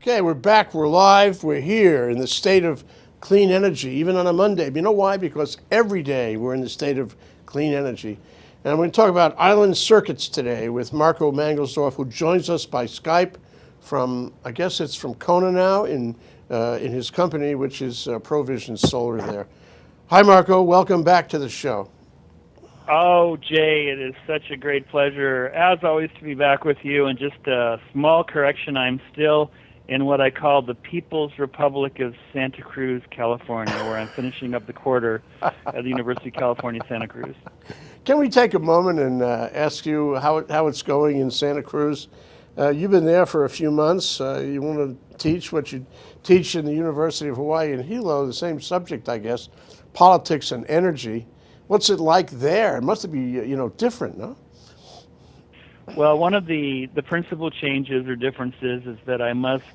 Okay, we're back, we're live, we're here in the state of clean energy, even on a Monday. But you know why? Because every day we're in the state of clean energy. And I'm going to talk about island circuits today with Marco Mangelsdorf, who joins us by Skype from, I guess it's from Kona now, in his company, which is Provision Solar there. Hi, Marco. Welcome back to the show. Oh, Jay, it is such a great pleasure, as always, to be back with you. And just a small correction, I'm still in what I call the People's Republic of Santa Cruz, California, where I'm finishing up the quarter at the University of California, Santa Cruz. Can we take a moment and ask you how it's going in Santa Cruz? You've been there for a few months. You want to teach what you teach in the University of Hawaii in Hilo, the same subject, I guess, politics and energy. What's it like there? It must be, different, no? Well, one of the principal changes or differences is that I must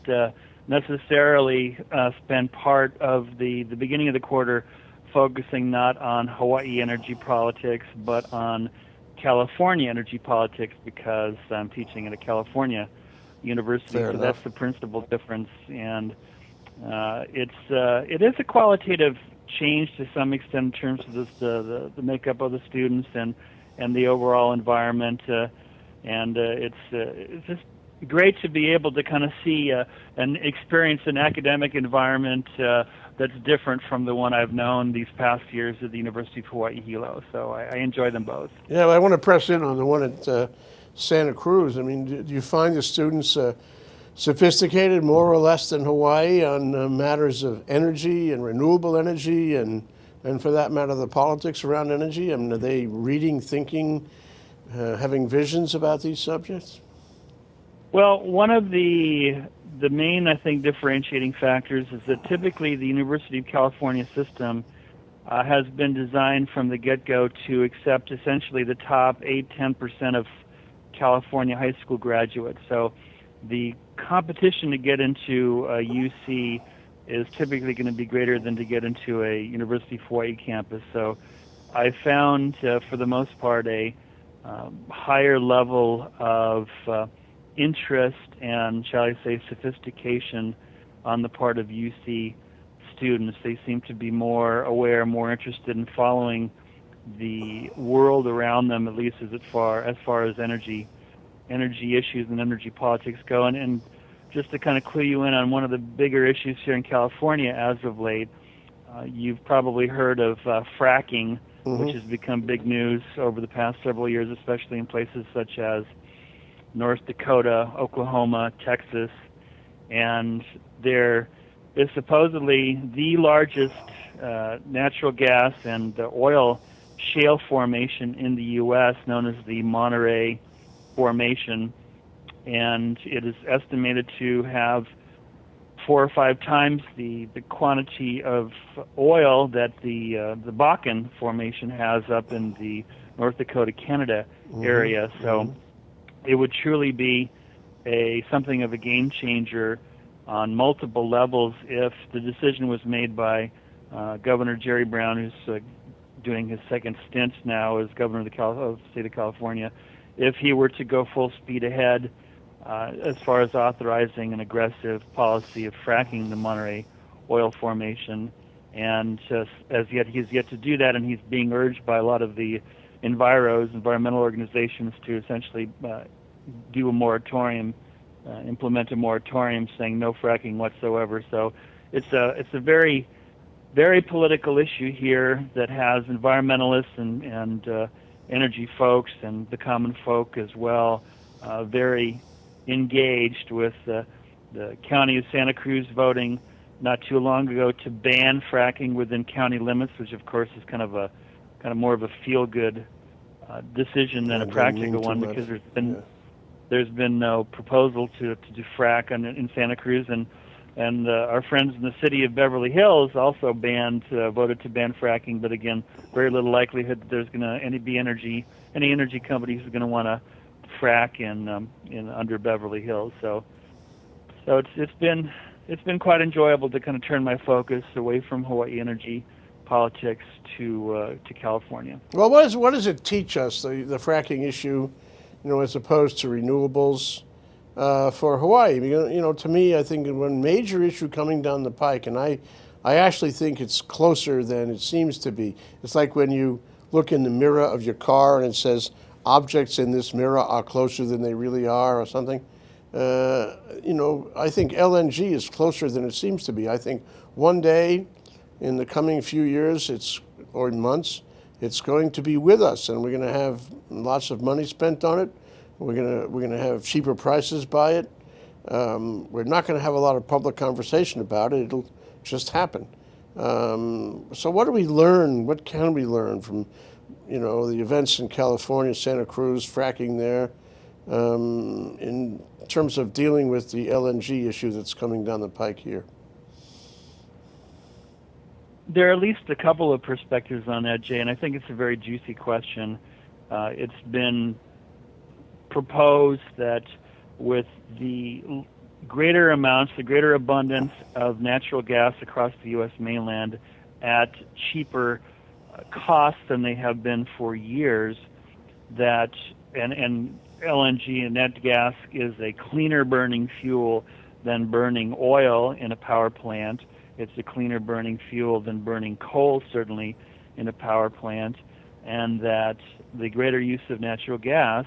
necessarily spend part of the beginning of the quarter focusing not on Hawaii energy politics, but on California energy politics, because I'm teaching at a California university. Fair so enough. That's the principal difference, and it is a qualitative change to some extent in terms of the makeup of the students and the overall environment, and it's just great to be able to kind of see and experience an academic environment that's different from the one I've known these past years at the University of Hawaii Hilo. So I enjoy them both. Yeah, I want to press in on the one at Santa Cruz. I mean, do you find the students sophisticated more or less than Hawaii on matters of energy and renewable energy and for that matter, the politics around energy? I mean, are they reading, thinking, having visions about these subjects? Well, one of the main, I think, differentiating factors is that typically the University of California system has been designed from the get-go to accept essentially the top 8-10% of California high school graduates. So the competition to get into a UC is typically going to be greater than to get into a University of Hawaii campus. So I found, for the most part, a higher level of interest and, shall I say, sophistication on the part of UC students. They seem to be more aware, more interested in following the world around them, at least as far as energy issues and energy politics go. And just to kind of clue you in on one of the bigger issues here in California as of late, you've probably heard of fracking, which has become big news over the past several years, especially in places such as North Dakota, Oklahoma, Texas, and there is supposedly the largest natural gas and oil shale formation in the U.S., known as the Monterey Formation, and it is estimated to have 4 or 5 times the quantity of oil that the Bakken Formation has up in the North Dakota, Canada area. So it would truly be something of a game changer on multiple levels if the decision was made by Governor Jerry Brown, who's doing his second stint now as governor of the state of California, if he were to go full speed ahead as far as authorizing an aggressive policy of fracking the Monterey oil formation. And he's yet to do that, and he's being urged by a lot of the environmental organizations, to essentially do a moratorium, implement a moratorium saying no fracking whatsoever. So it's a very, very political issue here that has environmentalists and energy folks and the common folk as well very engaged, with the county of Santa Cruz voting not too long ago to ban fracking within county limits, which of course is kind of more of a feel-good decision than a practical one, because there's been no proposal to do frack in Santa Cruz, and our friends in the city of Beverly Hills also voted to ban fracking, but again, very little likelihood that there's going to be any energy companies are going to want to frack in under Beverly Hills. So it's been quite enjoyable to kind of turn my focus away from Hawaii energy politics to California. Well, what does it teach us, the fracking issue, as opposed to renewables? for Hawaii. To me, I think one major issue coming down the pike, and I actually think it's closer than it seems to be. It's like when you look in the mirror of your car and it says objects in this mirror are closer than they really are, or something. I think LNG is closer than it seems to be. I think one day, in the coming few years, or months, it's going to be with us, and we're going to have lots of money spent on it. We're going to have cheaper prices by it. We're not going to have a lot of public conversation about it. It'll just happen. So what do we learn? What can we learn from, the events in California, Santa Cruz, fracking there, in terms of dealing with the LNG issue that's coming down the pike here? There are at least a couple of perspectives on that, Jay, and I think it's a very juicy question. It's been proposed that with the greater amounts, the greater abundance of natural gas across the U.S. mainland at cheaper costs than they have been for years, that and LNG and nat gas is a cleaner burning fuel than burning oil in a power plant. It's a cleaner burning fuel than burning coal, certainly, in a power plant, and that the greater use of natural gas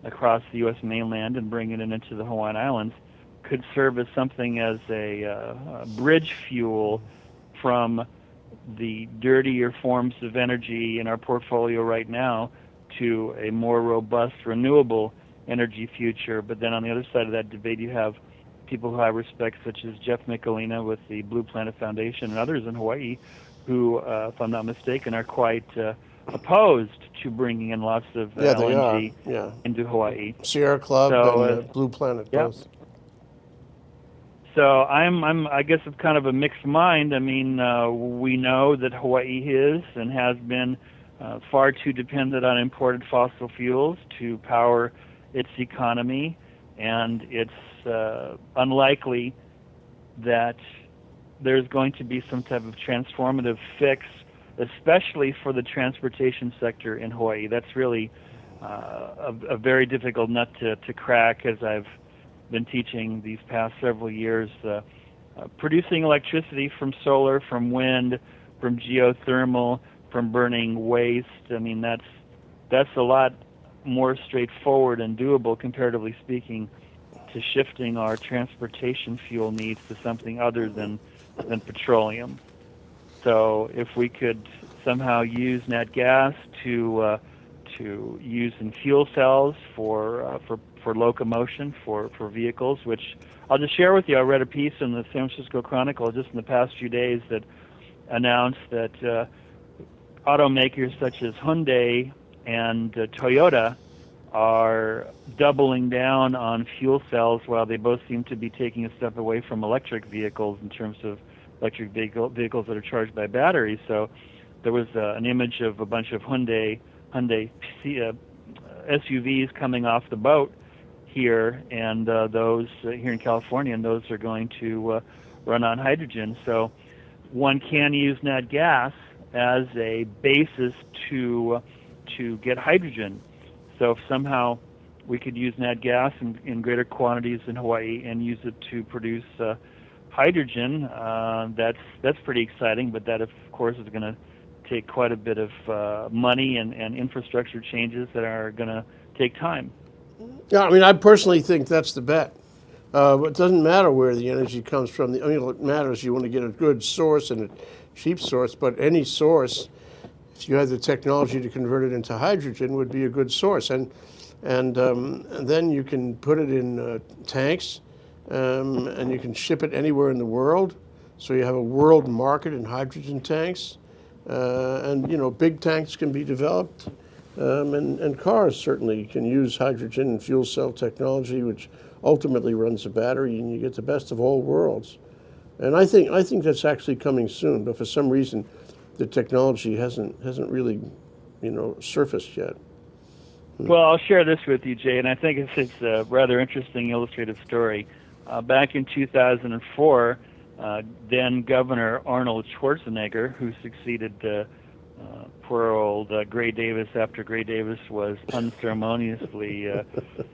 across the U.S. mainland and bringing it into the Hawaiian Islands could serve as something as a bridge fuel from the dirtier forms of energy in our portfolio right now to a more robust renewable energy future. But then on the other side of that debate, you have people who I respect, such as Jeff Michelina with the Blue Planet Foundation and others in Hawaii, who, if I'm not mistaken, are quite opposed to bringing in lots of LNG into Hawaii. Sierra Club and Blue Planet, both. So I guess it's kind of a mixed mind. I mean, we know that Hawaii is and has been far too dependent on imported fossil fuels to power its economy, and it's unlikely that there's going to be some type of transformative fix, especially for the transportation sector in Hawaii. That's really a very difficult nut to crack, as I've been teaching these past several years. Producing electricity from solar, from wind, from geothermal, from burning waste, I mean, that's a lot more straightforward and doable, comparatively speaking, to shifting our transportation fuel needs to something other than petroleum. So if we could somehow use nat gas to use in fuel cells for locomotion for vehicles, which I'll just share with you. I read a piece in the San Francisco Chronicle just in the past few days that announced that automakers such as Hyundai and Toyota are doubling down on fuel cells, while they both seem to be taking a step away from electric vehicles in terms of electric vehicles that are charged by batteries. So there was an image of a bunch of Hyundai SUVs coming off the boat here, and those here in California, and those are going to run on hydrogen. So one can use nat gas as a basis to get hydrogen. So if somehow we could use nat gas in greater quantities in Hawaii and use it to produce hydrogen, that's pretty exciting. But that, of course, is going to take quite a bit of money and infrastructure changes that are going to take time. Yeah, I mean, I personally think that's the bet. It doesn't matter where the energy comes from. What matters, you want to get a good source and a cheap source, but any source, if you had the technology to convert it into hydrogen, would be a good source. And then you can put it in tanks, and you can ship it anywhere in the world. So you have a world market in hydrogen tanks. And big tanks can be developed. And cars certainly can use hydrogen and fuel cell technology, which ultimately runs a battery, and you get the best of all worlds. And I think that's actually coming soon, but for some reason, the technology hasn't really, surfaced yet. Well, I'll share this with you, Jay, and I think it's a rather interesting illustrative story. Back in 2004, then Governor Arnold Schwarzenegger, who succeeded poor old Gray Davis, after Gray Davis was unceremoniously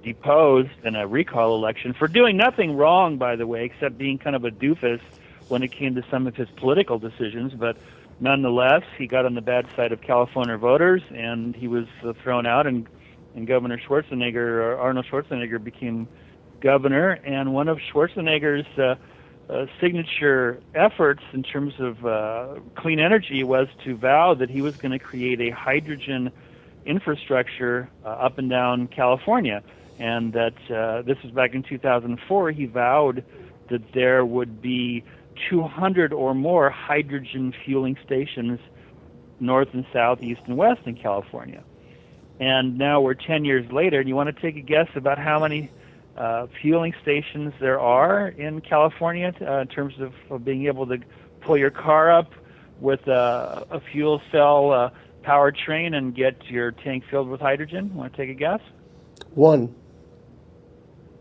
deposed in a recall election for doing nothing wrong, by the way, except being kind of a doofus when it came to some of his political decisions. But nonetheless, he got on the bad side of California voters, and he was thrown out, and Governor Schwarzenegger, or Arnold Schwarzenegger, became governor. And one of Schwarzenegger's signature efforts in terms of clean energy was to vow that he was going to create a hydrogen infrastructure up and down California, and that this was back in 2004. He vowed that there would be 200 or more hydrogen fueling stations north and south, east and west in California. And now we're 10 years later, and you want to take a guess about how many fueling stations there are in California in terms of being able to pull your car up with a fuel cell powertrain and get your tank filled with hydrogen? Want to take a guess? One.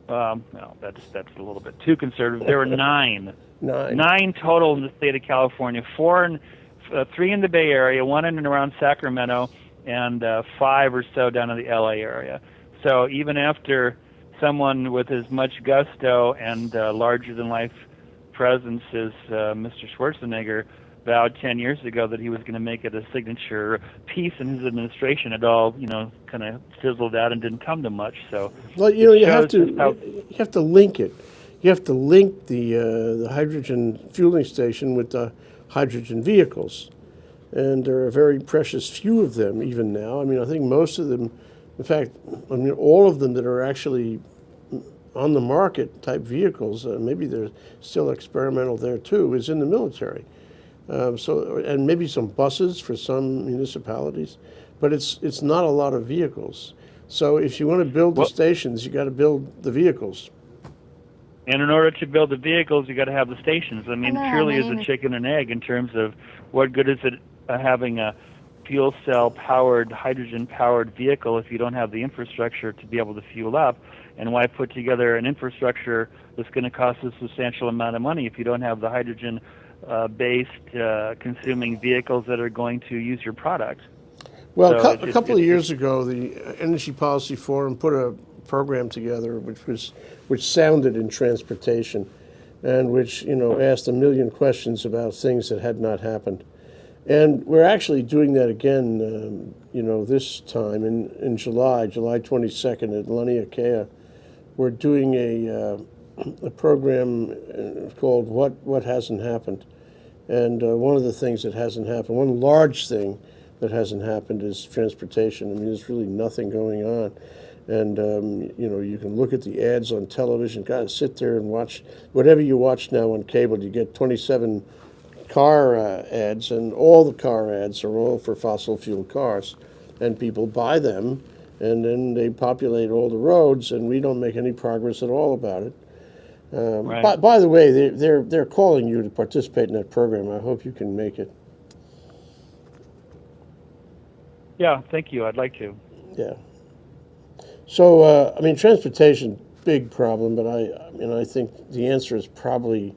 No, that's a little bit too conservative. There were nine. Nine Total in the state of California. Three in the Bay Area, one in and around Sacramento, and 5 or so down in the LA area. So even after someone with as much gusto and larger-than-life presence as Mr. Schwarzenegger vowed 10 years ago that he was going to make it a signature piece in his administration, it all, kind of fizzled out and didn't come to much. So, well, you have to link it. You have to link the hydrogen fueling station with the hydrogen vehicles, and there are a very precious few of them even now. I mean, I think most of them, in fact, all of them that are actually on the market type vehicles, maybe they're still experimental there too, is in the military. And maybe some buses for some municipalities, but it's not a lot of vehicles. So if you want to build the stations, you got to build the vehicles. And in order to build the vehicles, you got to have the stations. I mean, purely as a chicken and egg in terms of what good is it having a fuel cell powered, hydrogen powered vehicle if you don't have the infrastructure to be able to fuel up? And why put together an infrastructure that's going to cost a substantial amount of money if you don't have the hydrogen based consuming vehicles that are going to use your product? Well, so a couple of years ago, the Energy Policy Forum put a program together which sounded in transportation, and which asked a million questions about things that had not happened. And we're actually doing that again, this time in July 22nd at Laniakea. We're doing a program called What Hasn't Happened. And one of the things that hasn't happened, one large thing that hasn't happened, is transportation. I mean, there's really nothing going on. And, you can look at the ads on television. God, sit there and watch whatever you watch now on cable. You get 27 car ads, and all the car ads are all for fossil fuel cars. And people buy them, and then they populate all the roads, and we don't make any progress at all about it. Right. By the way, they're calling you to participate in that program. I hope you can make it. Yeah, thank you. I'd like to. Yeah. So, transportation, big problem, but I think the answer is probably,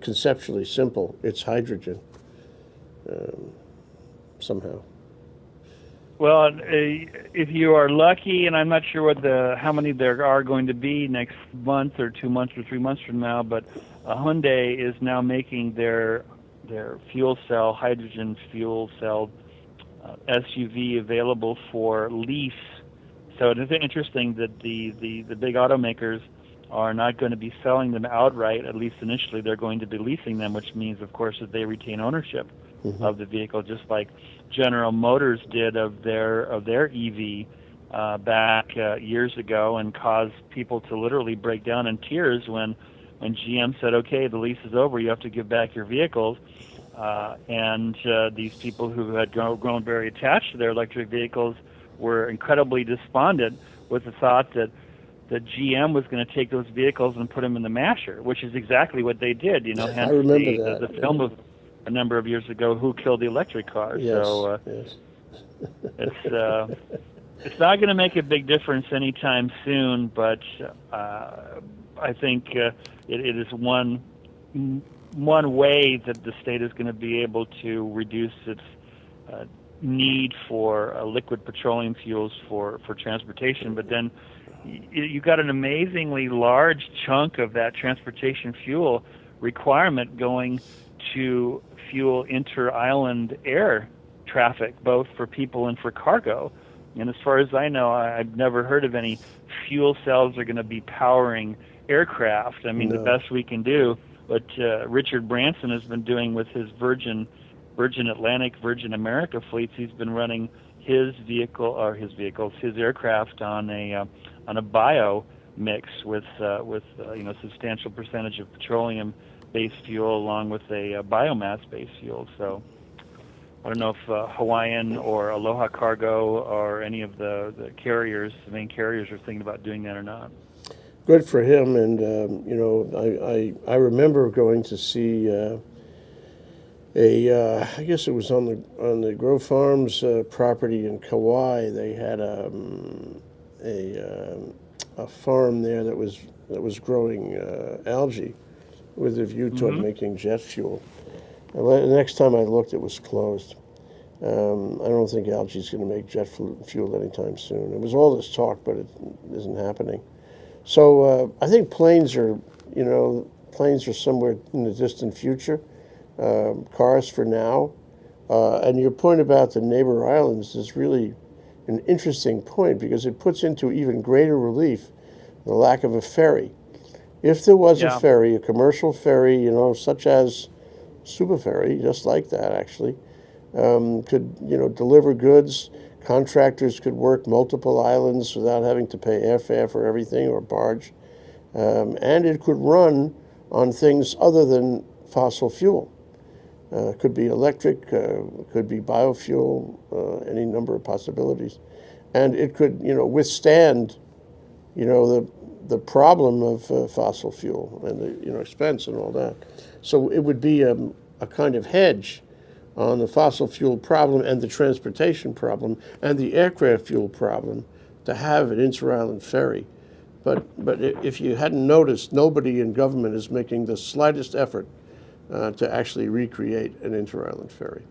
conceptually simple. It's hydrogen, somehow. Well, if you are lucky, and I'm not sure how many there are going to be next month or 2 months or 3 months from now, but Hyundai is now making their hydrogen fuel cell SUV available for lease. So it is interesting that the big automakers are not going to be selling them outright, at least initially. They're going to be leasing them, which means, of course, that they retain ownership of the vehicle, just like General Motors did of their EV back years ago, and caused people to literally break down in tears when GM said, okay, the lease is over, you have to give back your vehicles. And these people who had grown very attached to their electric vehicles were incredibly despondent with the thought that GM was going to take those vehicles and put them in the masher, which is exactly what they did. Hence I remember the film of a number of years ago, Who Killed the Electric Car. Yes, so yes. It's not going to make a big difference anytime soon, but I think it is one way that the state is going to be able to reduce its need for liquid petroleum fuels for transportation. But then you got an amazingly large chunk of that transportation fuel requirement going to fuel inter-island air traffic, both for people and for cargo. And as far as I know, I've never heard of any fuel cells that are going to be powering aircraft. I mean, No. the best we can do, what Richard Branson has been doing with his Virgin Atlantic, Virgin America fleets, he's been running his aircraft on a bio mix with substantial percentage of petroleum-based fuel along with a biomass-based fuel. So I don't know if Hawaiian or Aloha Cargo or any of the main carriers, are thinking about doing that or not. Good for him. And I remember going to see I guess it was on the Grove Farms property in Kauai. They had a farm there that was growing algae with a view toward making jet fuel. The next time I looked, it was closed. I don't think algae is going to make jet fuel anytime soon. It was all this talk, but it isn't happening. So I think planes are somewhere in the distant future. Cars for now. And your point about the neighbor islands is really an interesting point, because it puts into even greater relief the lack of a ferry. If there was a ferry, a commercial ferry, such as Super Ferry, just like that actually, could deliver goods. Contractors could work multiple islands without having to pay airfare for everything, or barge, and it could run on things other than fossil fuel. Could be electric, could be biofuel, any number of possibilities, and it could withstand the problem of fossil fuel and the expense and all that. So it would be a kind of hedge on the fossil fuel problem and the transportation problem and the aircraft fuel problem to have an inter-island ferry. But if you hadn't noticed, nobody in government is making the slightest effort to actually recreate an inter-island ferry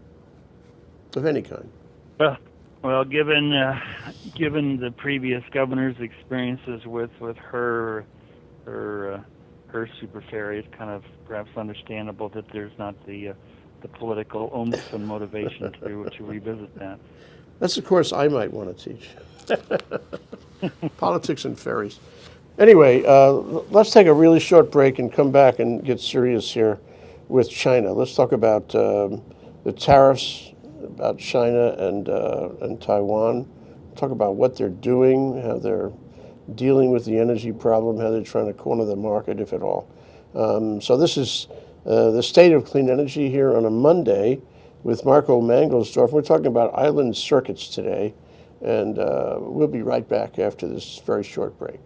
of any kind. Well, given the previous governor's experiences with her super ferry, it's kind of perhaps understandable that there's not the political oomph and motivation to revisit that. That's a course I might want to teach. Politics and ferries. Anyway, let's take a really short break and come back and get serious here with China. Let's talk about the tariffs, about China and Taiwan. Talk about what they're doing, how they're dealing with the energy problem, how they're trying to corner the market, if at all. So this is the State of Clean Energy here on a Monday with Marco Mangelsdorf. We're talking about island circuits today, and we'll be right back after this very short break.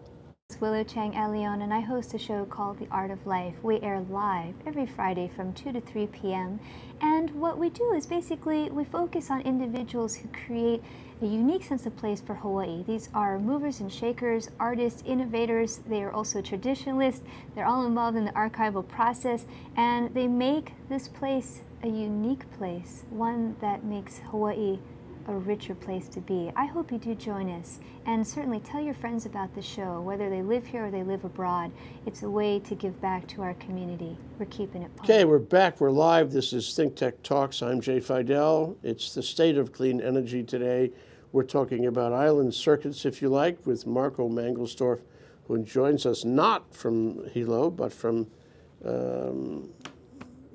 It's Willow Chang at Leon, and I host a show called The Art of Life. We air live every Friday from 2 to 3 p.m. And what we do is basically we focus on individuals who create a unique sense of place for Hawaii. These are movers and shakers, artists, innovators. They are also traditionalists. They're all involved in the archival process, and they make this place a unique place, one that makes Hawaii a richer place to be. I hope you do join us, and certainly tell your friends about the show, whether they live here or they live abroad. It's a way to give back to our community. We're keeping it public. Okay, we're back. We're live. This is ThinkTech Talks. I'm Jay Fidell. It's the State of Clean Energy today. We're talking about island circuits, if you like, with Marco Mangelsdorf, who joins us not from Hilo, but from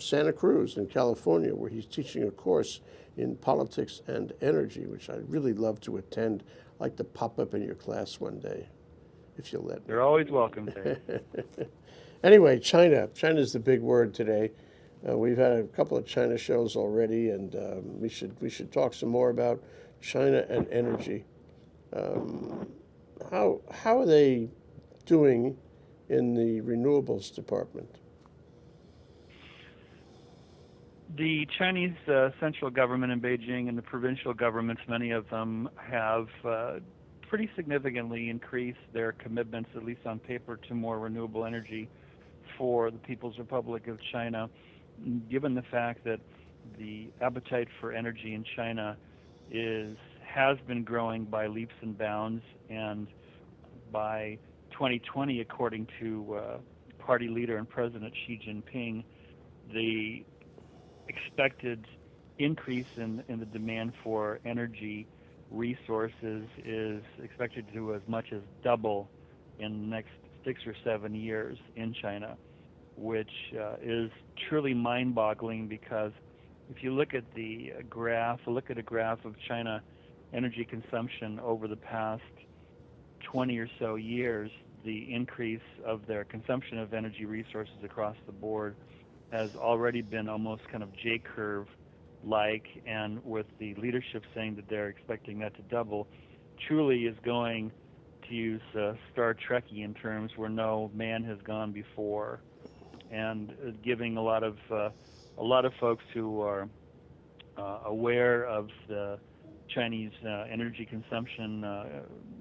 Santa Cruz in California, where he's teaching a course in politics and energy, which I'd really love to attend. I'd like to pop up in your class one day, if you'll let me. You're always welcome, Dave. Anyway, China. China's the big word today. We've had a couple of China shows already, and we should talk some more about China and energy. How are they doing in the renewables department? The Chinese central government in Beijing and the provincial governments, many of them, have pretty significantly increased their commitments, at least on paper, to more renewable energy for the People's Republic of China, given the fact that the appetite for energy in China has been growing by leaps and bounds, and by 2020, according to party leader and President Xi Jinping, the expected increase in the demand for energy resources is expected to as much as double in the next 6 or 7 years in China, which is truly mind-boggling, because if you look at a graph of China energy consumption over the past 20 or so years, the increase of their consumption of energy resources across the board has already been almost kind of J-curve-like, and with the leadership saying that they're expecting that to double, truly is going, to use Star Trekkian terms, where no man has gone before, and giving a lot of folks who are aware of the Chinese energy consumption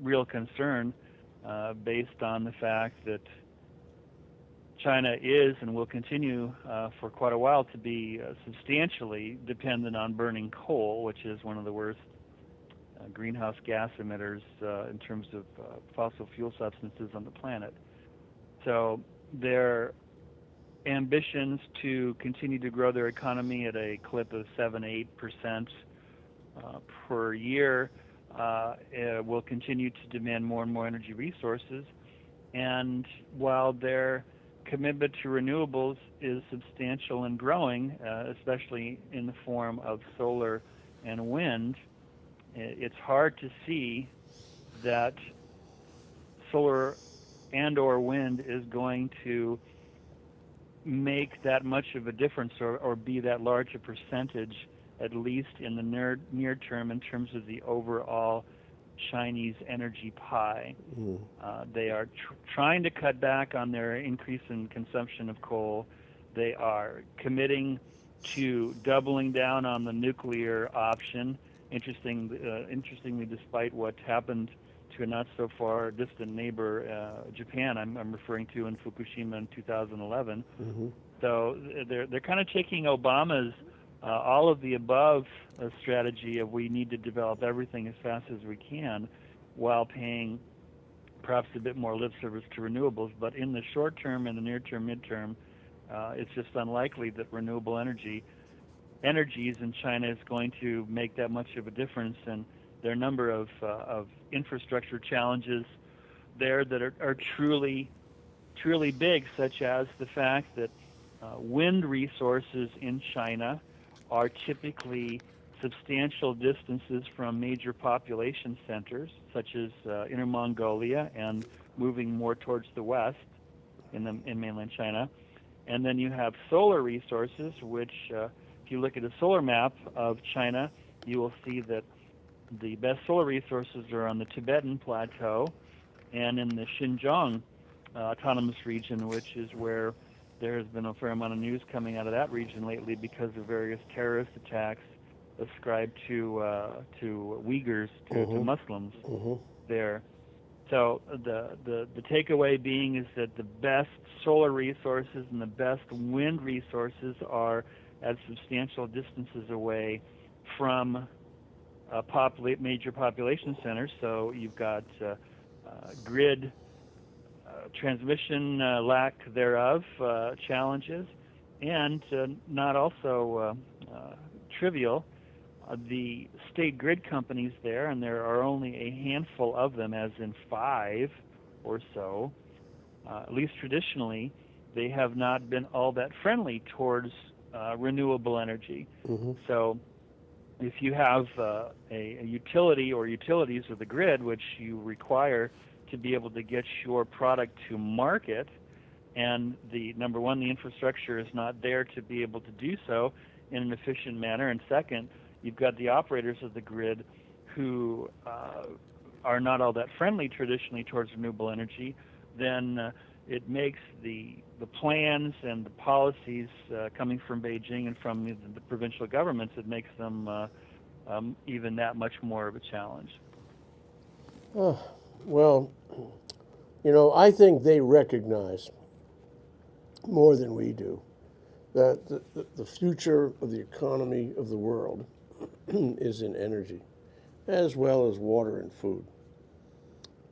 real concern, based on the fact that China is and will continue for quite a while to be substantially dependent on burning coal, which is one of the worst greenhouse gas emitters in terms of fossil fuel substances on the planet. So their ambitions to continue to grow their economy at a clip of 7-8% per year will continue to demand more and more energy resources. And while their commitment to renewables is substantial and growing, especially in the form of solar and wind, it's hard to see that solar and or wind is going to make that much of a difference, or be that large a percentage, at least in the near term, in terms of the overall Chinese energy pie. They are trying to cut back on their increase in consumption of coal. They are committing to doubling down on the nuclear option. Interestingly, despite what happened to a not so far distant neighbor, Japan, I'm referring to, in Fukushima in 2011. So they're kind of taking Obama's all of the above strategy of we need to develop everything as fast as we can, while paying perhaps a bit more lip service to renewables. But in the short term and the near term, midterm, it's just unlikely that renewable energies in China is going to make that much of a difference. And there are a number of infrastructure challenges there that are truly big, such as the fact that wind resources in China are typically substantial distances from major population centers, such as Inner Mongolia, and moving more towards the west in mainland China. And then you have solar resources, which, if you look at a solar map of China, you will see that the best solar resources are on the Tibetan Plateau and in the Xinjiang autonomous region, which is where there has been a fair amount of news coming out of that region lately because of various terrorist attacks ascribed to Uyghurs, to Muslims there. So the takeaway being is that the best solar resources and the best wind resources are at substantial distances away from major population centers. So you've got grid transmission lack thereof challenges, and not also trivial, the state grid companies there, and there are only a handful of them, as in 5 or so, at least traditionally, they have not been all that friendly towards renewable energy. So if you have a utility or utilities of the grid, which you require to be able to get your product to market, and the infrastructure is not there to be able to do so in an efficient manner, and second, you've got the operators of the grid who are not all that friendly traditionally towards renewable energy, then it makes the plans and the policies coming from Beijing and from the provincial governments, it makes them even that much more of a challenge. Well, I think they recognize more than we do that the future of the economy of the world is in energy, as well as water and food.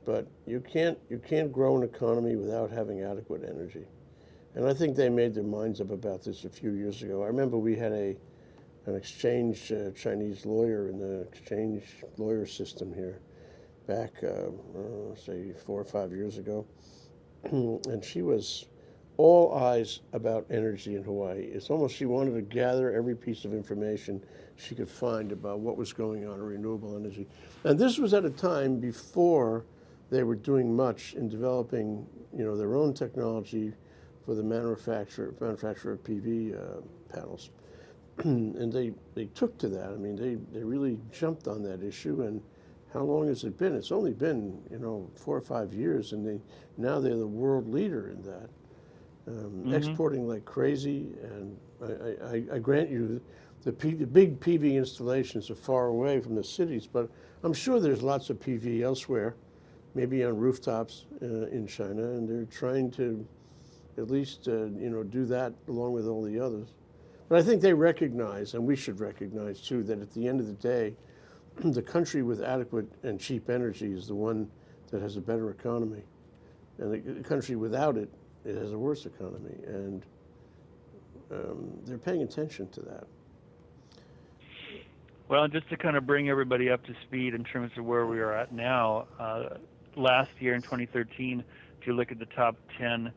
But you can't grow an economy without having adequate energy. And I think they made their minds up about this a few years ago. I remember we had an exchange Chinese lawyer in the exchange lawyer system here back, say, 4 or 5 years ago. And she was all eyes about energy in Hawaii. It's almost she wanted to gather every piece of information she could find about what was going on in renewable energy. And this was at a time before they were doing much in developing, their own technology for the manufacture of PV panels. And they took to that. I mean, they really jumped on that issue. And how long has it been? It's only been, 4 or 5 years, and now they're the world leader in that. Exporting like crazy, and I grant you, the big PV installations are far away from the cities, but I'm sure there's lots of PV elsewhere, maybe on rooftops in China, and they're trying to at least do that along with all the others. But I think they recognize, and we should recognize too, that at the end of the day, the country with adequate and cheap energy is the one that has a better economy, and the country without it, it has a worse economy, and they're paying attention to that. Well, just to kind of bring everybody up to speed in terms of where we are at now, last year in 2013, if you look at the top 10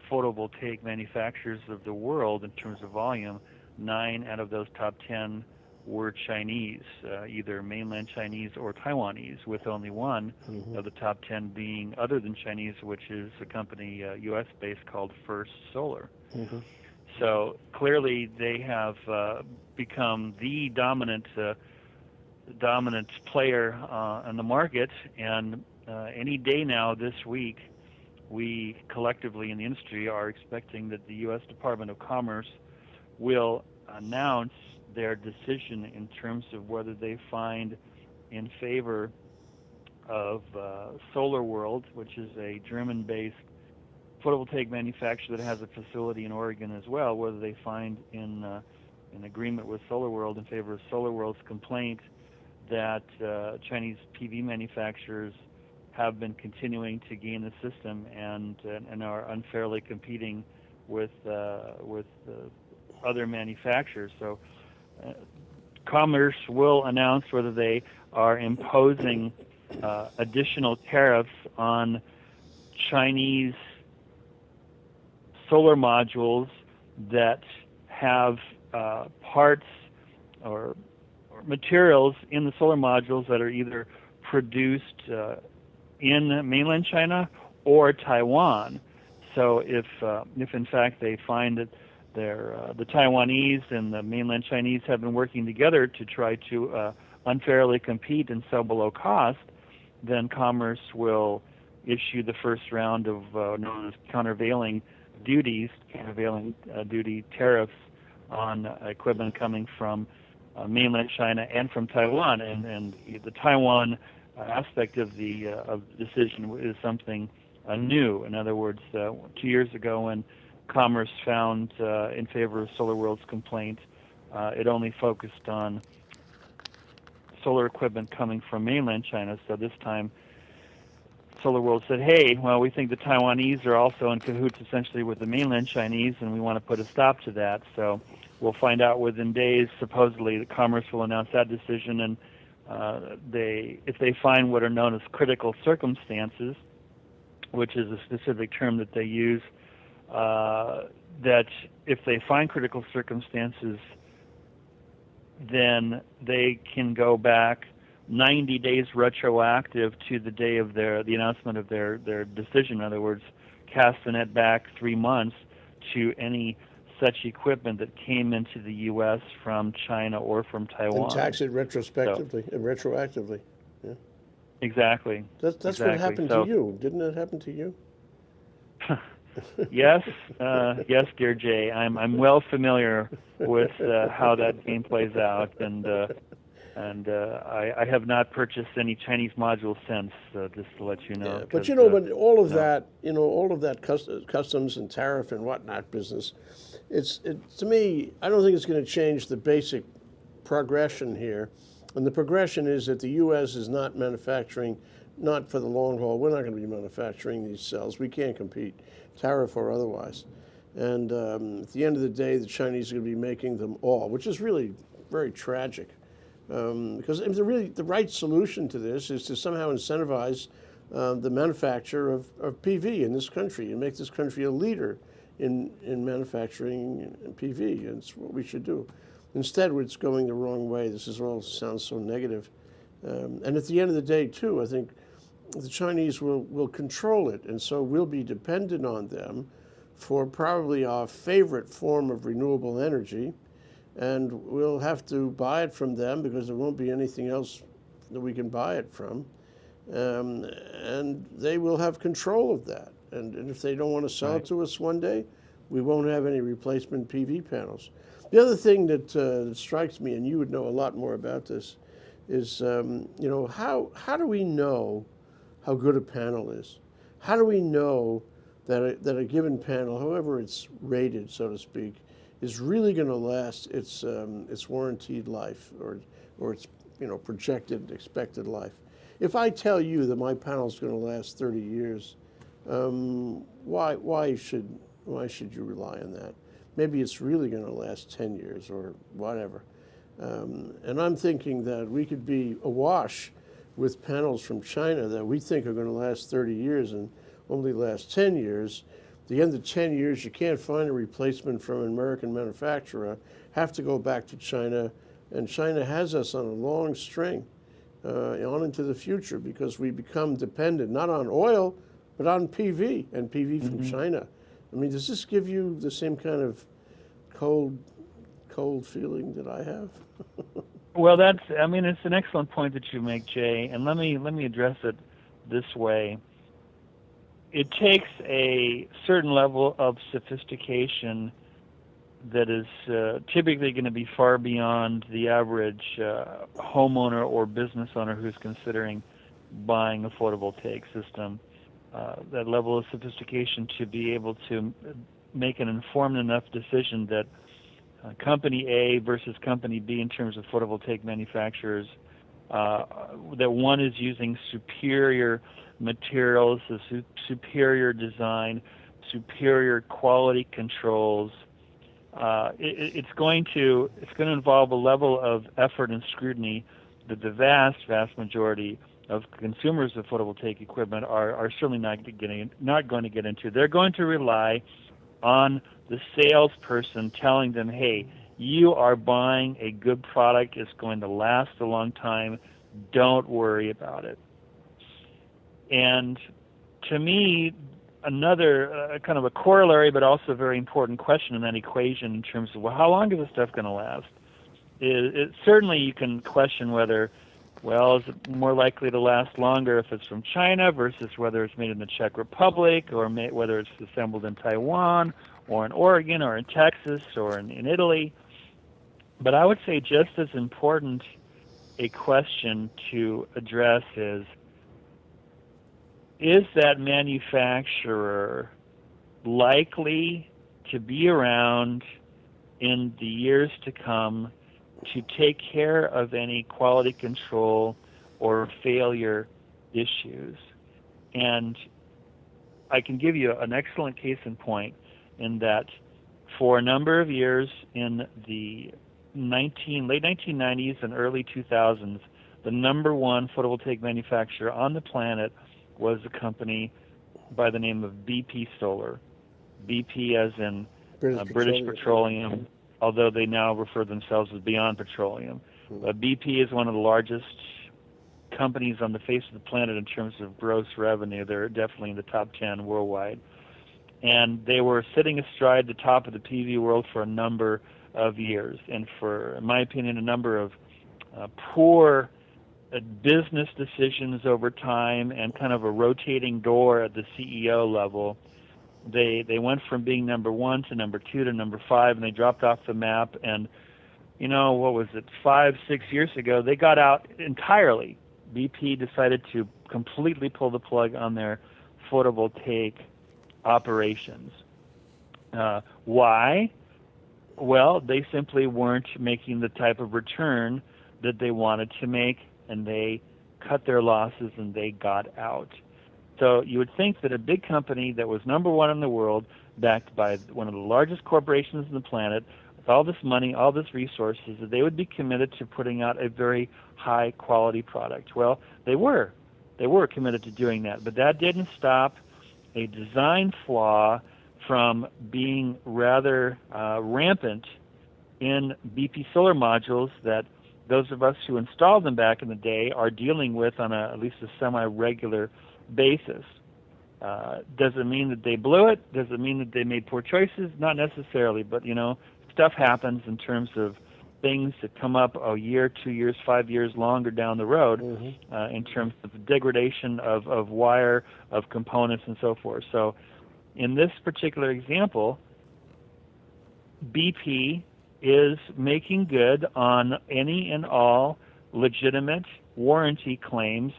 photovoltaic manufacturers of the world in terms of volume, 9 out of those top 10 were Chinese, either mainland Chinese or Taiwanese, with only one of the top 10 being other than Chinese, which is a company, U.S.-based, called First Solar. So clearly they have become the dominant player on the market, and any day now this week, we collectively in the industry are expecting that the U.S. Department of Commerce will announce their decision in terms of whether they find in favor of SolarWorld, which is a German-based photovoltaic manufacturer that has a facility in Oregon as well, whether they find in agreement with SolarWorld in favor of SolarWorld's complaint that Chinese PV manufacturers have been continuing to gain the system and are unfairly competing with other manufacturers. So Commerce will announce whether they are imposing additional tariffs on Chinese solar modules that have parts or materials in the solar modules that are either produced in mainland China or Taiwan. So if in fact they find that the Taiwanese and the mainland Chinese have been working together to try to unfairly compete and sell below cost, then Commerce will issue the first round of known as countervailing duty tariffs on equipment coming from mainland China and from Taiwan. And the Taiwan aspect of the decision is something new. In other words, 2 years ago when Commerce found in favor of SolarWorld's complaint, it only focused on solar equipment coming from mainland China. So this time SolarWorld said, hey, well, we think the Taiwanese are also in cahoots essentially with the mainland Chinese, and we want to put a stop to that. So we'll find out within days. Supposedly, the Commerce will announce that decision, and if they find what are known as critical circumstances, which is a specific term that they use, that if they find critical circumstances, then they can go back 90 days retroactive to the day of the announcement of their decision. In other words, cast the net back 3 months to any such equipment that came into the U.S. from China or from Taiwan. And tax it retrospectively and retroactively. Yeah. Exactly. That's exactly. what happened to you. Didn't it happen to you? Yes, yes, dear Jay. I'm well familiar with how that game plays out, and And I have not purchased any Chinese modules since, just to let you know. Yeah, but 'cause, but all of no. that, all of that customs and tariff and whatnot business, to me, I don't think it's going to change the basic progression here. And the progression is that the U.S. is not manufacturing, not for the long haul. We're not going to be manufacturing these cells. We can't compete, tariff or otherwise. And at the end of the day, the Chinese are going to be making them all, which is really very tragic. Because the right solution to this is to somehow incentivize the manufacture of PV in this country and make this country a leader in manufacturing PV. And it's what we should do. Instead, it's going the wrong way. This all sounds so negative. And at the end of the day, too, I think the Chinese will control it. And so we'll be dependent on them for probably our favorite form of renewable energy. And we'll have to buy it from them because there won't be anything else that we can buy it from. And they will have control of that. And if they don't want to sell it to us one day, we won't have any replacement PV panels. The other thing that strikes me, and you would know a lot more about this, is how do we know how good a panel is? How do we know that a given panel, however it's rated, so to speak, is really going to last its warranted life or its projected expected life? If I tell you that my panel is going to last 30 years, why should you rely on that? Maybe it's really going to last 10 years or whatever. And I'm thinking that we could be awash with panels from China that we think are going to last 30 years and only last 10 years. At the end of 10 years, you can't find a replacement from an American manufacturer, have to go back to China, and China has us on a long string on into the future because we become dependent not on oil, but on PV and PV from China. I mean, does this give you the same kind of cold feeling that I have? Well, it's an excellent point that you make, Jay, and let me address it this way. It takes a certain level of sophistication that is typically going to be far beyond the average homeowner or business owner who's considering buying a photovoltaic system. That level of sophistication to be able to make an informed enough decision that company A versus company B in terms of photovoltaic manufacturers, that one is using superior materials, superior design, superior quality controls. It's going to involve a level of effort and scrutiny that the vast majority of consumers of photovoltaic equipment are certainly not going to get into. They're going to rely on the salesperson telling them, hey, you are buying a good product, it's going to last a long time, don't worry about it. And to me, another kind of a corollary but also a very important question in that equation in terms of, well, how long is this stuff going to last? Certainly you can question whether, well, is it more likely to last longer if it's from China versus whether it's made in the Czech Republic or whether it's assembled in Taiwan or in Oregon or in Texas or in Italy. But I would say just as important a question to address is that manufacturer likely to be around in the years to come to take care of any quality control or failure issues? And I can give you an excellent case in point in that for a number of years in the late 1990s and early 2000s, the number one photovoltaic manufacturer on the planet was a company by the name of BP Solar. BP as in British Petroleum, although they now refer themselves as Beyond Petroleum. BP is one of the largest companies on the face of the planet in terms of gross revenue. They're definitely in the top 10 worldwide. And they were sitting astride the top of the PV world for a number of years. And for, in my opinion, a number of poor business decisions over time and kind of a rotating door at the CEO level, they went from being number one to number two to number five, and they dropped off the map. And what was it, 5-6 years ago, they got out entirely. BP decided to completely pull the plug on their photovoltaic operations. Why? Well, they simply weren't making the type of return that they wanted to make, and they cut their losses and they got out. So you would think that a big company that was number one in the world, backed by one of the largest corporations on the planet, with all this money, all this resources, that they would be committed to putting out a very high quality product. Well, they were. They were committed to doing that, but that didn't stop a design flaw from being rather rampant in BP solar modules that those of us who installed them back in the day are dealing with on at least a semi-regular basis. Does it mean that they blew it? Does it mean that they made poor choices? Not necessarily, but stuff happens in terms of things that come up a year, 2 years, 5 years longer down the road, in terms of degradation of wire, of components, and so forth. So in this particular example, BP is making good on any and all legitimate warranty claims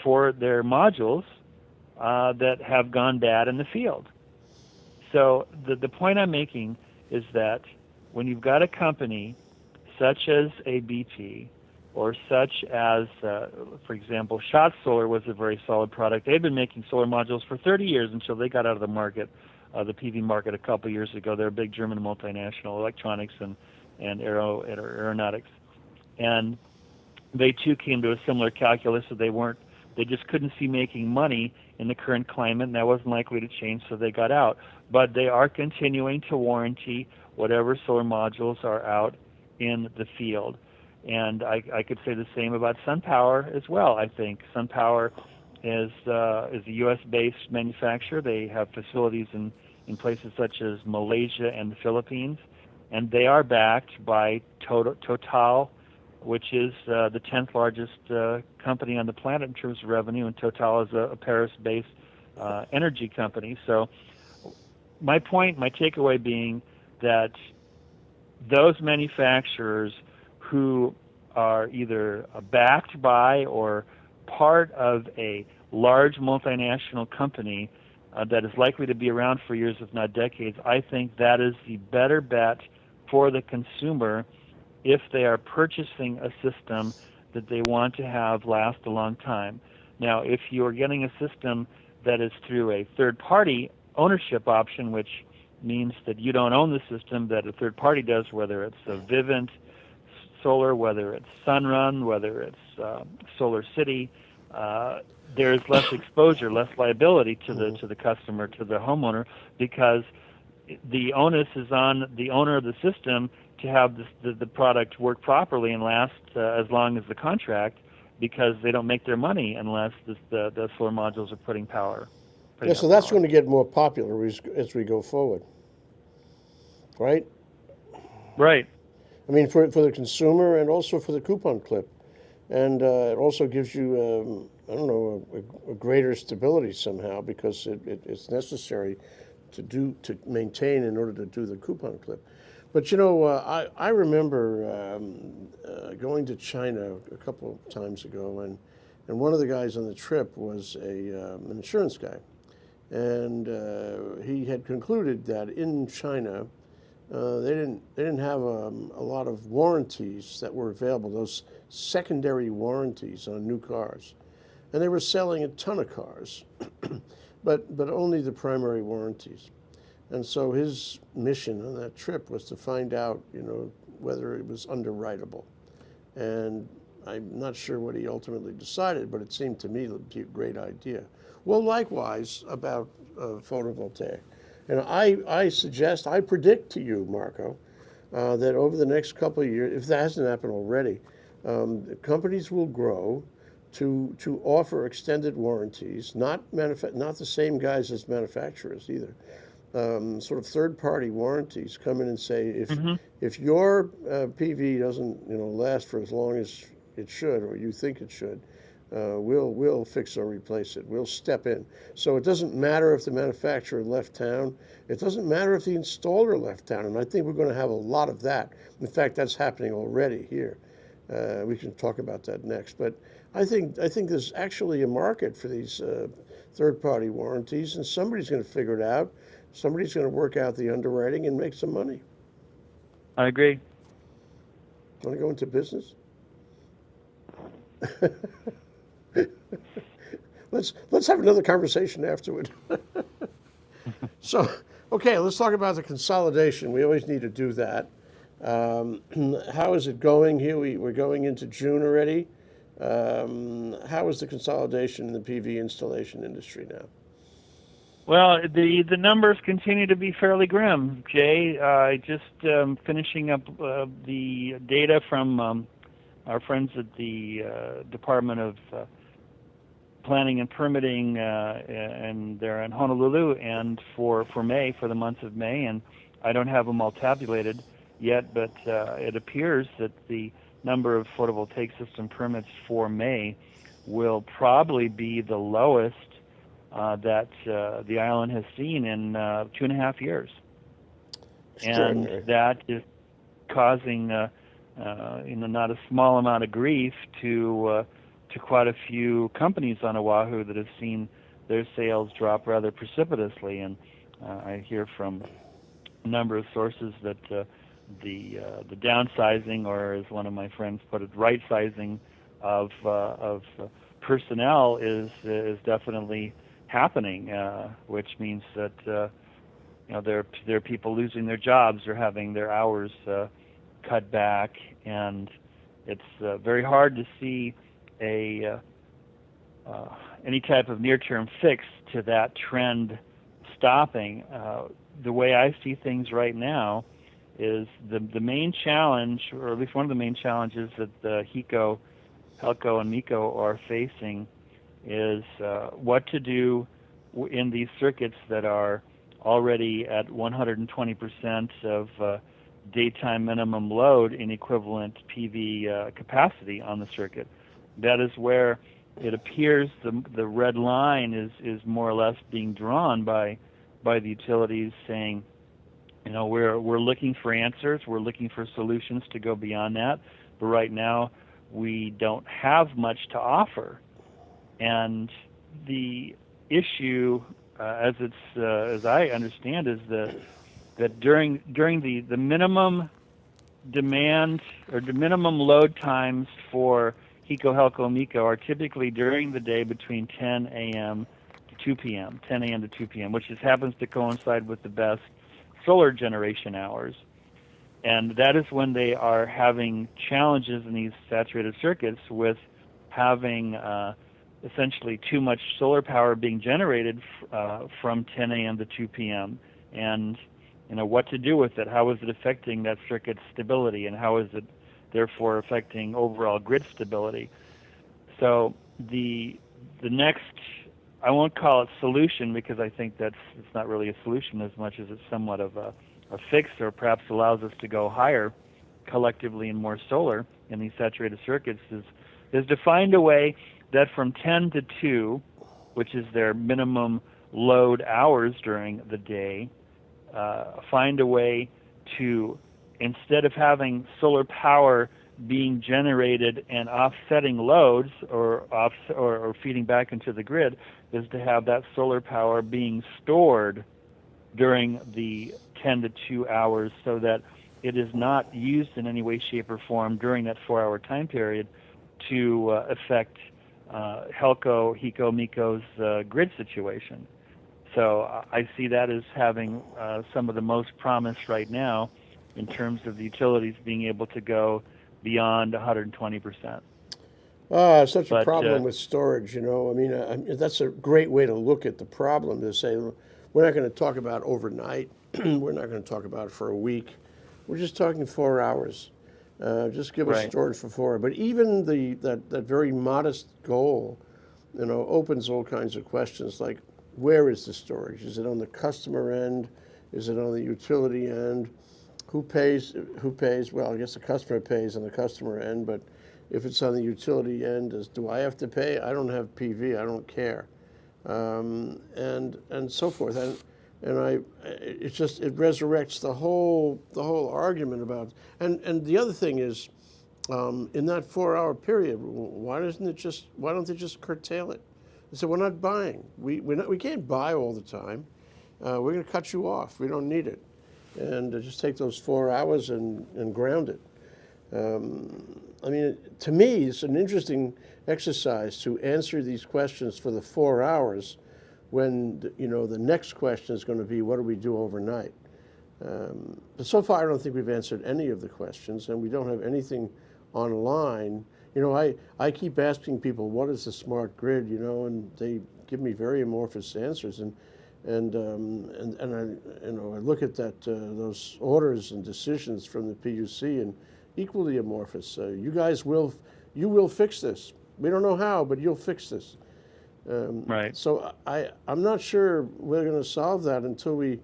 for their modules that have gone bad in the field. So the point I'm making is that when you've got a company such as a BP, or such as, for example, Shot Solar was a very solid product. They'd been making solar modules for 30 years until they got out of the market, the PV market, a couple years ago. They're a big German multinational, electronics and aeronautics. And they too came to a similar calculus that they just couldn't see making money in the current climate, and that wasn't likely to change, so they got out. But they are continuing to warranty whatever solar modules are out in the field. And I could say the same about SunPower as well. I think SunPower is a U.S.-based manufacturer. They have facilities in places such as Malaysia and the Philippines, and they are backed by Total, which is the 10th largest company on the planet in terms of revenue, and Total is a Paris-based energy company. So my takeaway being that those manufacturers who are either backed by or part of a large multinational company that is likely to be around for years, if not decades, I think that is the better bet for the consumer if they are purchasing a system that they want to have last a long time. Now, if you are getting a system that is through a third-party ownership option, which means that you don't own the system, that a third party does, whether it's a Vivint Solar, whether it's Sunrun, whether it's Solar City, there's less exposure, less liability to the customer, to the homeowner, because the onus is on the owner of the system to have the product work properly and last as long as the contract, because they don't make their money unless the solar modules are putting power. Yeah, so that's going to get more popular as we go forward, right? Right. I mean, for the consumer and also for the coupon clip. And it also gives you, a greater stability somehow, because it's necessary to maintain in order to do the coupon clip. But, I remember going to China a couple of times ago, and one of the guys on the trip was an insurance guy. And he had concluded that in China, they didn't have a lot of warranties that were available, those secondary warranties on new cars. And they were selling a ton of cars, but only the primary warranties. And so his mission on that trip was to find out, whether it was underwritable. And I'm not sure what he ultimately decided, but it seemed to me to be a great idea. Well, likewise about photovoltaic. And I predict to you, Marco, that over the next couple of years, if that hasn't happened already, companies will grow to offer extended warranties, not the same guys as manufacturers either. Sort of third-party warranties come in and say, if your PV doesn't last for as long as it should, or you think it should, we'll fix or replace it. We'll step in. So it doesn't matter if the manufacturer left town. It doesn't matter if the installer left town. And I think we're going to have a lot of that. In fact, that's happening already here. We can talk about that next. But I think there's actually a market for these third-party warranties, and somebody's going to figure it out. Somebody's going to work out the underwriting and make some money. I agree. Want to go into business? Let's have another conversation afterward. So, okay, let's talk about the consolidation. We always need to do that. How is it going here? We're going into June already. How is the consolidation in the PV installation industry now? Well, the numbers continue to be fairly grim, Jay. Just finishing up the data from our friends at the Department of Planning and Permitting, and they're in Honolulu, and for May, for the month of May, and I don't have them all tabulated yet, but it appears that the number of photovoltaic system permits for May will probably be the lowest that the island has seen in 2.5 years. And that is causing not a small amount of grief to quite a few companies on Oahu that have seen their sales drop rather precipitously. And I hear from a number of sources that the downsizing, or as one of my friends put it, right sizing of personnel is definitely happening, which means that there are people losing their jobs or having their hours cut back, and it's very hard to see any type of near-term fix to that trend stopping. The way I see things right now is the main challenge, or at least one of the main challenges that the HECO, HELCO, and MECO are facing is what to do in these circuits that are already at 120% of daytime minimum load in equivalent PV capacity on the circuit. That is where it appears the red line is more or less being drawn by the utilities, saying, we're looking for answers, we're looking for solutions to go beyond that, but right now we don't have much to offer. And the issue, as I understand, is that during the minimum demand or the minimum load times for HECO, HELCO, MECO are typically during the day between 10 a.m. to 2 p.m., 10 a.m. to 2 p.m., which just happens to coincide with the best solar generation hours. And that is when they are having challenges in these saturated circuits with having essentially too much solar power being generated from 10 a.m. to 2 p.m. And what to do with it? How is it affecting that circuit stability, and how is it therefore affecting overall grid stability? So the next, I won't call it solution, because I think it's not really a solution as much as it's somewhat of a fix, or perhaps allows us to go higher collectively and more solar in these saturated circuits, is to find a way that from 10 to 2, which is their minimum load hours during the day, find a way to, instead of having solar power being generated and offsetting loads or feeding back into the grid, is to have that solar power being stored during the 10 to 2 hours, so that it is not used in any way, shape, or form during that 4-hour time period to affect HELCO, HECO, MECO's grid situation. So I see that as having some of the most promise right now in terms of the utilities being able to go beyond 120%. Such a problem with storage, that's a great way to look at the problem, to say, we're not going to talk about overnight. We're not going to talk about it for a week. We're just talking 4 hours. Just give us storage for 4 hours. But even that very modest goal, opens all kinds of questions, like, where is the storage? Is it on the customer end? Is it on the utility end? Who pays? Well, I guess the customer pays on the customer end, but if it's on the utility end, is do I have to pay? I don't have PV. I don't care, and so forth. And it resurrects the whole argument about. And the other thing is, in that 4-hour period, why don't they just curtail it? They said, we're not buying. We can't buy all the time. We're going to cut you off. We don't need it. And just take those 4 hours and ground it. I mean, to me, it's an interesting exercise to answer these questions for the 4 hours when, the next question is going to be, what do we do overnight? But so far, I don't think we've answered any of the questions, and we don't have anything online. I keep asking people, what is the smart grid, and they give me very amorphous answers. And I look at those orders and decisions from the PUC and equally amorphous. You guys will fix this. We don't know how, but you'll fix this. Right. So I'm not sure we're going to solve that until we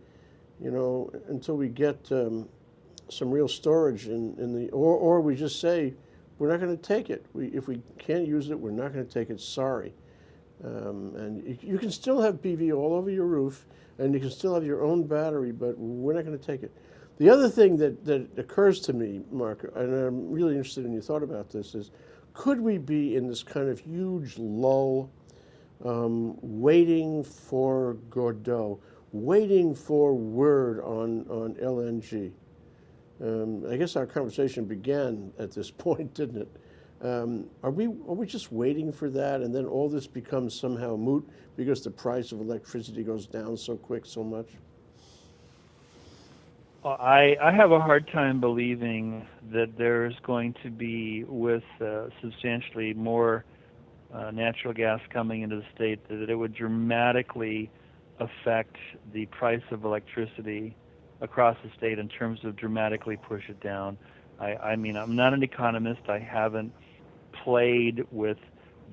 get some real storage or we just say we're not going to take it. If we can't use it, we're not going to take it. Sorry. And you can still have PV all over your roof, and you can still have your own battery, but we're not going to take it. The other thing that occurs to me, Mark, and I'm really interested in your thought about this, is could we be in this kind of huge lull, waiting for Godot, waiting for word on LNG? I guess our conversation began at this point, didn't it? Are we just waiting for that, and then all this becomes somehow moot because the price of electricity goes down so much? I have a hard time believing that there's going to be, with substantially more natural gas coming into the state, that it would dramatically affect the price of electricity across the state in terms of dramatically push it down. I mean, I'm not an economist. I haven't played with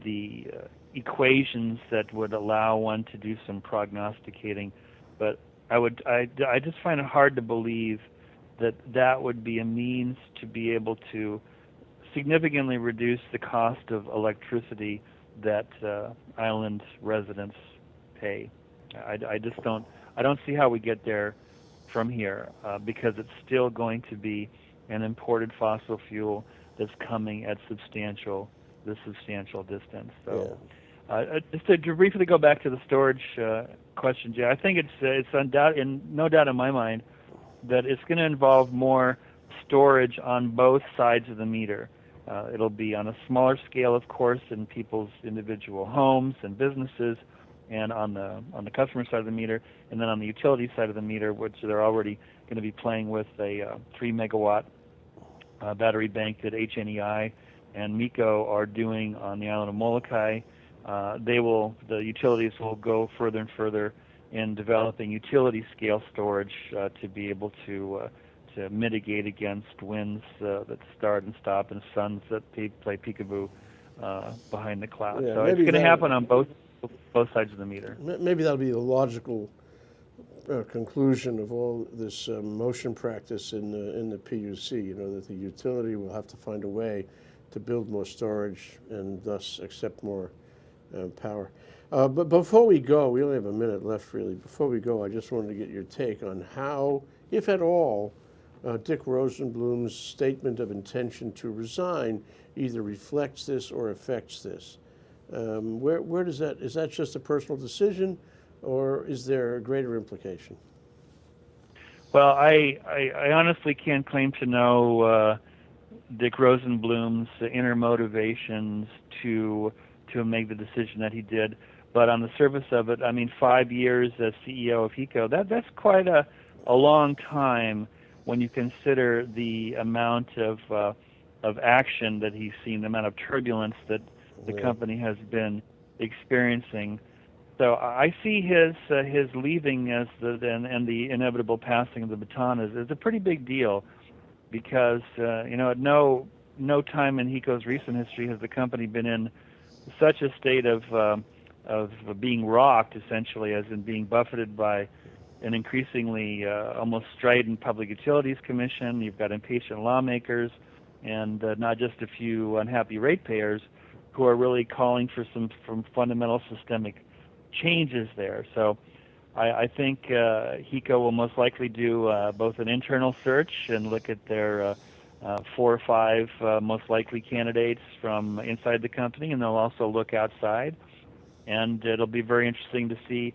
the equations that would allow one to do some prognosticating, but I just find it hard to believe that would be a means to be able to significantly reduce the cost of electricity that island residents pay. I just don't see how we get there from here because it's still going to be an imported fossil fuel that's coming at substantial distance. So, just to briefly go back to the storage question, Jay, I think it's no doubt in my mind that it's going to involve more storage on both sides of the meter. It'll be on a smaller scale, of course, in people's individual homes and businesses, and on the customer side of the meter, and then on the utility side of the meter, which they're already going to be playing with a 3 megawatt battery bank that HNEI and MECO are doing on the island of Molokai. The utilities will go further and further in developing utility scale storage to be able to mitigate against winds that start and stop and suns that play peekaboo behind the clouds. Yeah, so it's going to happen on both sides of the meter. Maybe that'll be the logical conclusion of all this motion practice in the PUC. That the utility will have to find a way to build more storage and thus accept more power. But before we go, we only have a minute left, really. Before we go, I just wanted to get your take on how, if at all, Dick Rosenblum's statement of intention to resign either reflects this or affects this. Where does that, is that just a personal decision, or is there a greater implication? Well, I honestly can't claim to know Dick Rosenblum's inner motivations to make the decision that he did, but on the surface of it, I mean, 5 years as CEO of HECO, that's quite a long time when you consider the amount of action that he's seen, the amount of turbulence that the company has been experiencing. So I see his leaving and the inevitable passing of the baton as a pretty big deal, because at no time in HECO's recent history has the company been in such a state of being rocked, essentially, as in being buffeted by an increasingly almost strident Public Utilities Commission. You've got impatient lawmakers. and not just a few unhappy ratepayers who are really calling for some fundamental systemic changes there. So I think HECO will most likely do both an internal search and look at their 4 or 5 most likely candidates from inside the company, and they'll also look outside. And it'll be very interesting to see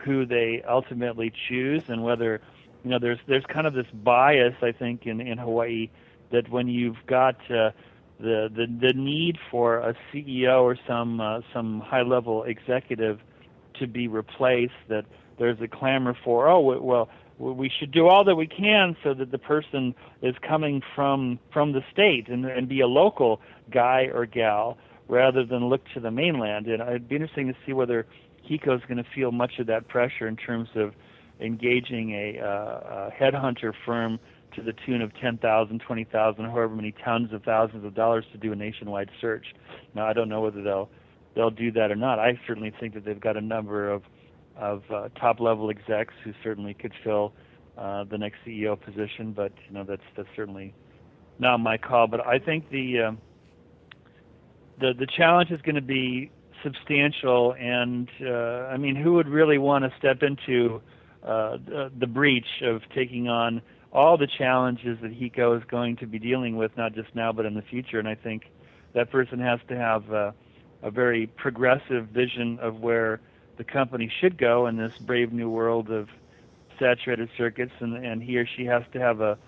who they ultimately choose, and whether, there's kind of this bias, I think, in Hawaii, that when you've got the need for a CEO or some high-level executive to be replaced, that there's a clamor for, we should do all that we can so that the person is coming from the state and be a local guy or gal rather than look to the mainland. And it'd be interesting to see whether HECO is going to feel much of that pressure in terms of engaging a headhunter firm to the tune of 10,000, 20,000, however many tens of thousands of dollars to do a nationwide search. Now, I don't know whether they'll do that or not. I certainly think that they've got a number of top-level execs who certainly could fill the next CEO position, but that's certainly not my call. But I think the challenge is going to be substantial, and who would really want to step into the breach of taking on all the challenges that HECO is going to be dealing with, not just now but in the future? And I think that person has to have a very progressive vision of where the company should go in this brave new world of saturated circuits, and he or she has to have a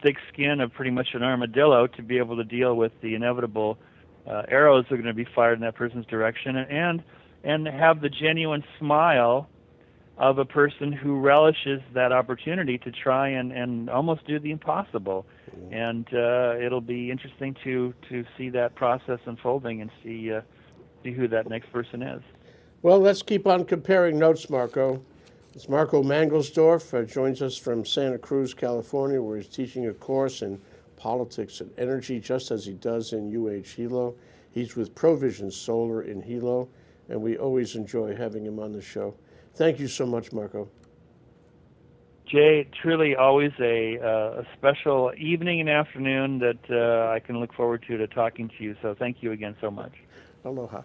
thick skin of pretty much an armadillo to be able to deal with the inevitable arrows that are going to be fired in that person's direction, and have the genuine smile of a person who relishes that opportunity to try and almost do the impossible. And it'll be interesting to see that process unfolding and see who that next person is. Well, let's keep on comparing notes, Marco. It's Marco Mangelsdorf, joins us from Santa Cruz, California, where he's teaching a course in politics and energy, just as he does in Hilo. He's with Provision Solar in Hilo, and we always enjoy having him on the show. Thank you so much, Marco. Jay, truly always a special evening and afternoon that I can look forward to talking to you. So thank you again so much. Aloha.